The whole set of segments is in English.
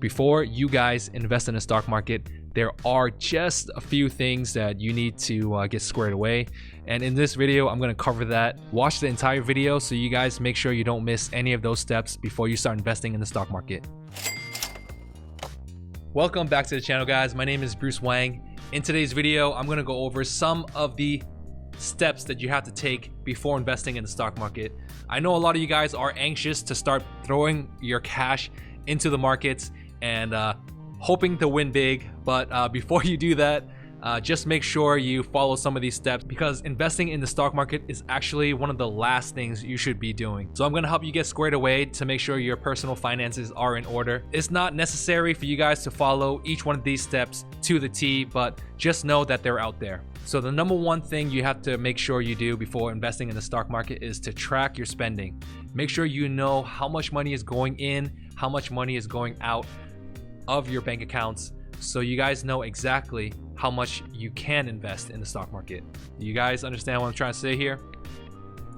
before you guys invest in the stock market, there are just a few things that you need to get squared away. And in this video, I'm going to cover that. Watch the entire video so you guys make sure you don't miss any of those steps before you start investing in the stock market. Welcome back to the channel, guys. My name is Bruce Wang. In today's video, I'm going to go over some of the steps that you have to take before investing in the stock market. I know a lot of you guys are anxious to start throwing your cash into the markets and hoping to win big, but before you do that, just make sure you follow some of these steps, because investing in the stock market is actually one of the last things you should be doing. So I'm going to help you get squared away to make sure your personal finances are in order. It's not necessary for you guys to follow each one of these steps to the T, but just know that they're out there. So the number one thing you have to make sure you do before investing in the stock market is to track your spending. Make sure you know how much money is going in, how much money is going out of your bank accounts, so you guys know exactly how much you can invest in the stock market. You guys understand what I'm trying to say here?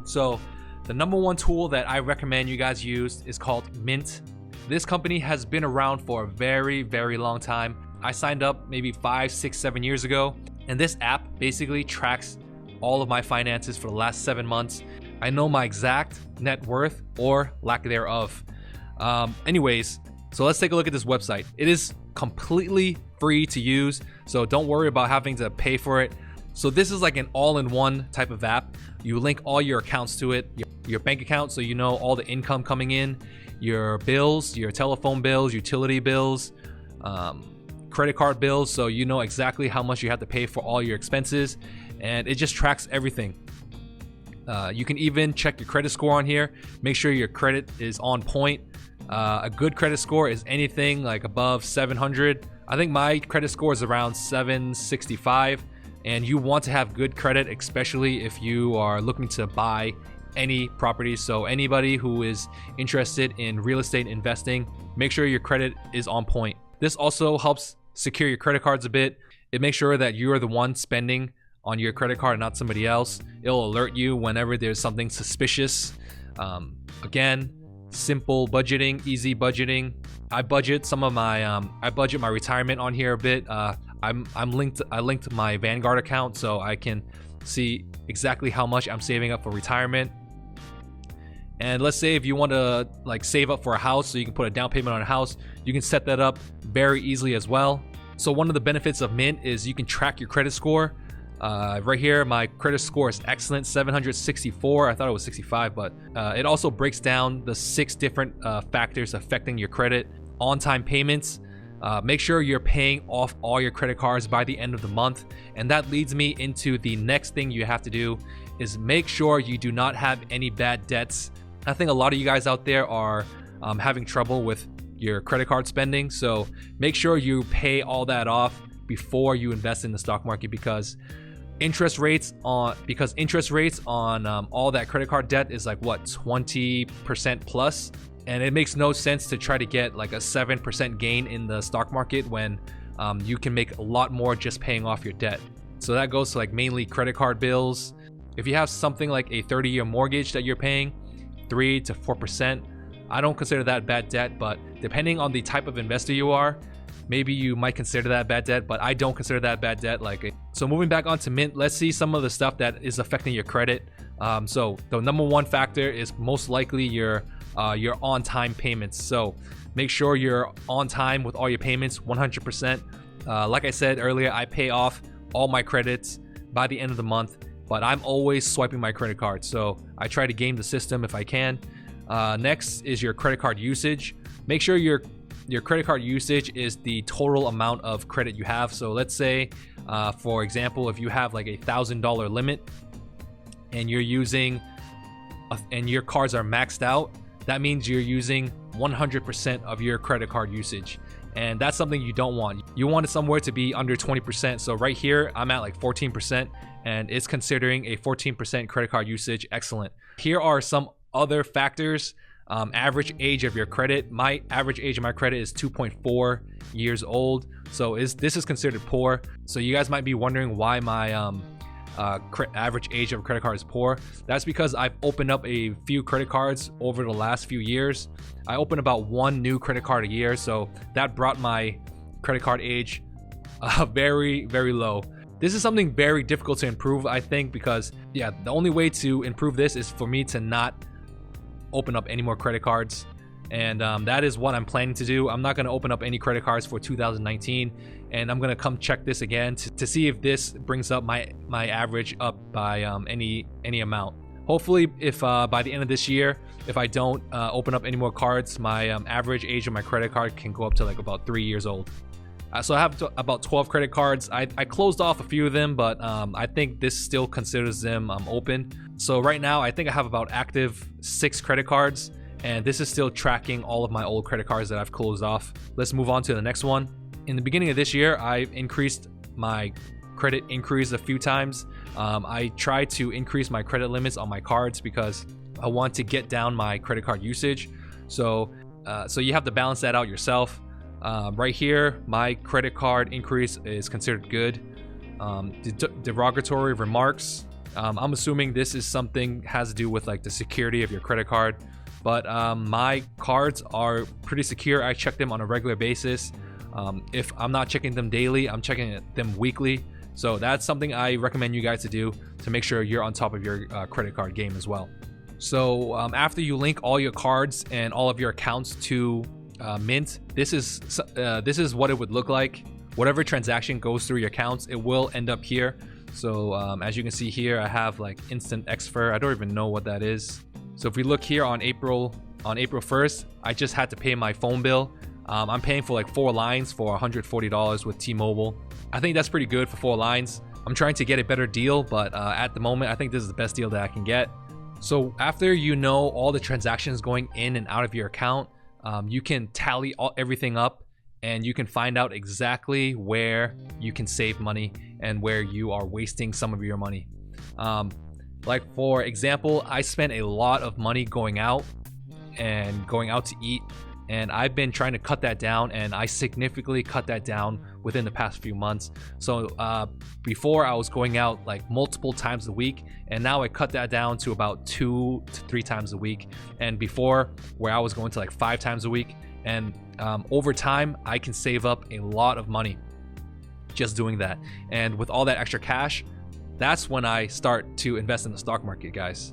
So the number one tool that I recommend you guys use is called Mint. This company has been around for a very, very long time. I signed up maybe 5, 6, 7 years ago, and this app basically tracks all of my finances for the last 7 months. I know my exact net worth or lack thereof. Anyways, so let's take a look at this website. It is completely free to use, so don't worry about having to pay for it. So this is like an all-in-one type of app. You link all your accounts to it, your bank account, so you know all the income coming in, your bills, your telephone bills, utility bills, credit card bills, so you know exactly how much you have to pay for all your expenses, and it just tracks everything. You can even check your credit score on here. Make sure your credit is on point. A good credit score is anything like above 700. I think my credit score is around 765, and you want to have good credit, especially if you are looking to buy any property. So anybody who is interested in real estate investing, make sure your credit is on point. This also helps secure your credit cards a bit. It makes sure that you are the one spending on your credit card, not somebody else. It'll alert you whenever there's something suspicious. Again, simple budgeting, easy budgeting. I budget some of my I budget my retirement on here a bit. I linked my Vanguard account so I can see exactly how much I'm saving up for retirement. And let's say if you want to like save up for a house so you can put a down payment on a house, you can set that up very easily as well. So one of the benefits of Mint is you can track your credit score. Right here, my credit score is excellent, 764. I thought it was 65, but it also breaks down the 6 different factors affecting your credit. On-time payments. Make sure you're paying off all your credit cards by the end of the month. And that leads me into the next thing you have to do is make sure you do not have any bad debts. I think a lot of you guys out there are having trouble with your credit card spending. So make sure you pay all that off before you invest in the stock market, because interest rates on all that credit card debt is like what, 20% plus, and it makes no sense to try to get like a 7% gain in the stock market when you can make a lot more just paying off your debt. So that goes to like mainly credit card bills. If you have something like a 30-year mortgage that you're paying 3 to 4%, I don't consider that bad debt, but depending on the type of investor you are, maybe you might consider that bad debt, but I don't consider that bad debt. So moving back onto Mint, let's see some of the stuff that is affecting your credit. So the number one factor is most likely your on-time payments. So make sure you're on time with all your payments, 100%. Like I said earlier, I pay off all my credits by the end of the month, but I'm always swiping my credit card. So I try to game the system if I can. Next is your credit card usage. Make sure your credit card usage is the total amount of credit you have. So let's say, for example, if you have like $1,000 limit and you're using, and your cards are maxed out, that means you're using 100% of your credit card usage. And that's something you don't want. You want it somewhere to be under 20%. So right here, I'm at like 14%, and it's considering a 14% credit card usage. Excellent. Here are some other factors. Average age of your credit. My average age of my credit is 2.4 years old, so this is considered poor. So you guys might be wondering why my average age of a credit card is poor. That's because I've opened up a few credit cards over the last few years. I open about 1 new credit card a year, so that brought my credit card age very, very low. This is something very difficult to improve, I think, because yeah, the only way to improve this is for me to not open up any more credit cards, and that is what I'm planning to do. I'm not going to open up any credit cards for 2019, and I'm going to come check this again to see if this brings up my average up by any amount. Hopefully, if by the end of this year, if I don't open up any more cards, my average age of my credit card can go up to like about 3 years old. So I have about 12 credit cards. I closed off a few of them, but I think this still considers them open. So right now, I think I have about active 6 credit cards, and this is still tracking all of my old credit cards that I've closed off. Let's move on to the next one. In the beginning of this year, I increased my credit increase a few times. I tried to increase my credit limits on my cards because I want to get down my credit card usage. So you have to balance that out yourself. Right here, my credit card increase is considered good. Derogatory remarks. I'm assuming this is something has to do with like the security of your credit card, but my cards are pretty secure. I check them on a regular basis. If I'm not checking them daily, I'm checking them weekly. So that's something I recommend you guys to do to make sure you're on top of your credit card game as well. So after you link all your cards and all of your accounts to Mint, this is what it would look like. Whatever transaction goes through your accounts, it will end up here. So as you can see here, I have like instant exfer. I don't even know what that is. So if we look here on April 1st, I just had to pay my phone bill. I'm paying for like 4 lines for $140 with T-Mobile. I think that's pretty good for 4 lines. I'm trying to get a better deal, but at the moment, I think this is the best deal that I can get. So after you know all the transactions going in and out of your account, you can tally everything up, and you can find out exactly where you can save money and where you are wasting some of your money. Like for example, I spent a lot of money going out to eat, and I've been trying to cut that down, and I significantly cut that down within the past few months. So before I was going out like multiple times a week, and now I cut that down to about 2 to 3 times a week. And before, where I was going to like 5 times a week, and over time I can save up a lot of money just doing that. And with all that extra cash, that's when I start to invest in the stock market, guys.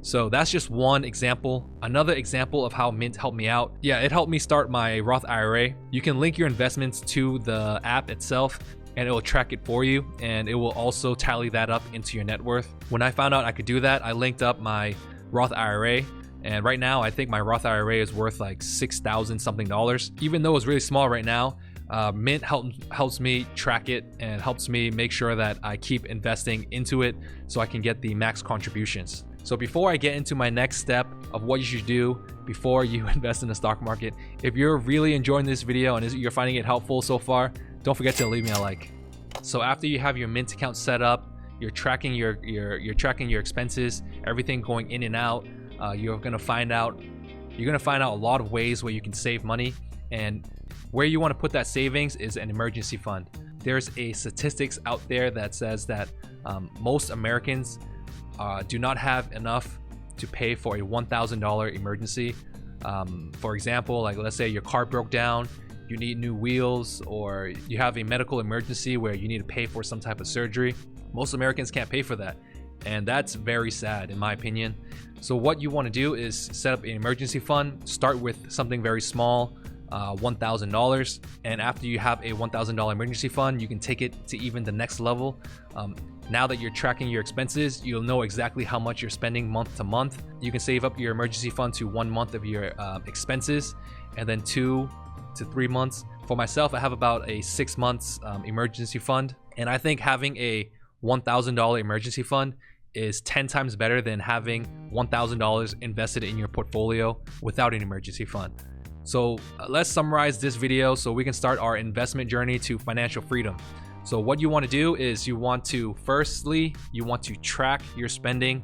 So that's just one example. Another example of how Mint helped me out. Yeah, it helped me start my Roth IRA. You can link your investments to the app itself, and it will track it for you, and it will also tally that up into your net worth. When I found out I could do that, I linked up my Roth IRA, and right now I think my Roth IRA is worth like $6,000 something. Even though it's really small right now, Mint helps me track it and helps me make sure that I keep investing into it so I can get the max contributions. So before I get into my next step of what you should do before you invest in the stock market, if you're really enjoying this video and you're finding it helpful so far, don't forget to leave me a like. So after you have your Mint account set up, you're tracking your expenses, everything going in and out. You're gonna find out a lot of ways where you can save money, and where you want to put that savings is an emergency fund. There's a statistics out there that says that most Americans do not have enough to pay for a $1,000 emergency. For example, like let's say your car broke down, you need new wheels, or you have a medical emergency where you need to pay for some type of surgery. Most Americans can't pay for that, and that's very sad in my opinion. So what you want to do is set up an emergency fund. Start with something very small, $1,000, and after you have a $1,000 emergency fund, you can take it to even the next level. Now that you're tracking your expenses, you'll know exactly how much you're spending month to month. You can save up your emergency fund to 1 month of your expenses, and then 2 to 3 months. For myself, I have about a 6 months emergency fund, and I think having a $1,000 emergency fund is 10 times better than having $1,000 invested in your portfolio without an emergency fund. So let's summarize this video so we can start our investment journey to financial freedom. So what you want to do is you want to track your spending.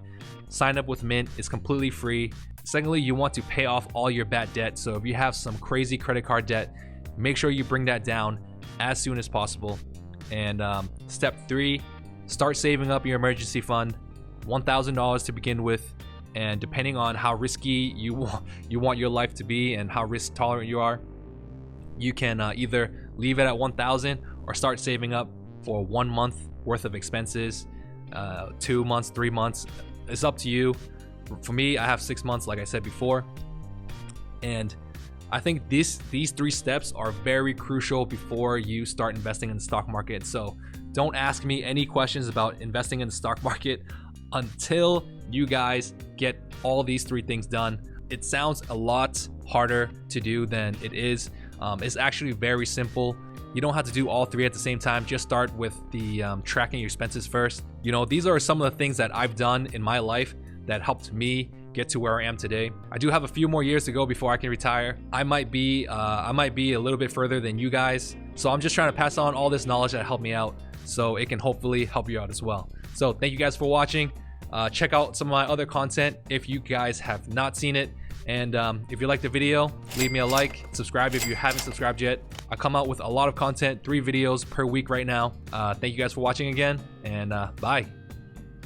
Sign up with Mint, it's completely free. Secondly, you want to pay off all your bad debt. So if you have some crazy credit card debt, make sure you bring that down as soon as possible. And step 3 start saving up your emergency fund, $1,000 to begin with, and depending on how risky you want your life to be and how risk tolerant you are, you can either leave it at 1,000 or start saving up for 1 month worth of expenses, 2 months, 3 months. It's up to you. For me, I have 6 months, like I said before, and I think these 3 steps are very crucial before you start investing in the stock market. So don't ask me any questions about investing in the stock market until you guys get all these 3 things done. It sounds a lot harder to do than it is. It's actually very simple. You don't have to do all 3 at the same time. Just start with the tracking your expenses first. You know, these are some of the things that I've done in my life that helped me get to where I am today. I do have a few more years to go before I can retire. I might be a little bit further than you guys. So I'm just trying to pass on all this knowledge that helped me out, so it can hopefully help you out as well. So thank you guys for watching. Check out some of my other content if you guys have not seen it. And if you liked the video, leave me a like, subscribe if you haven't subscribed yet. I come out with a lot of content, 3 videos per week right now. Thank you guys for watching again, and bye.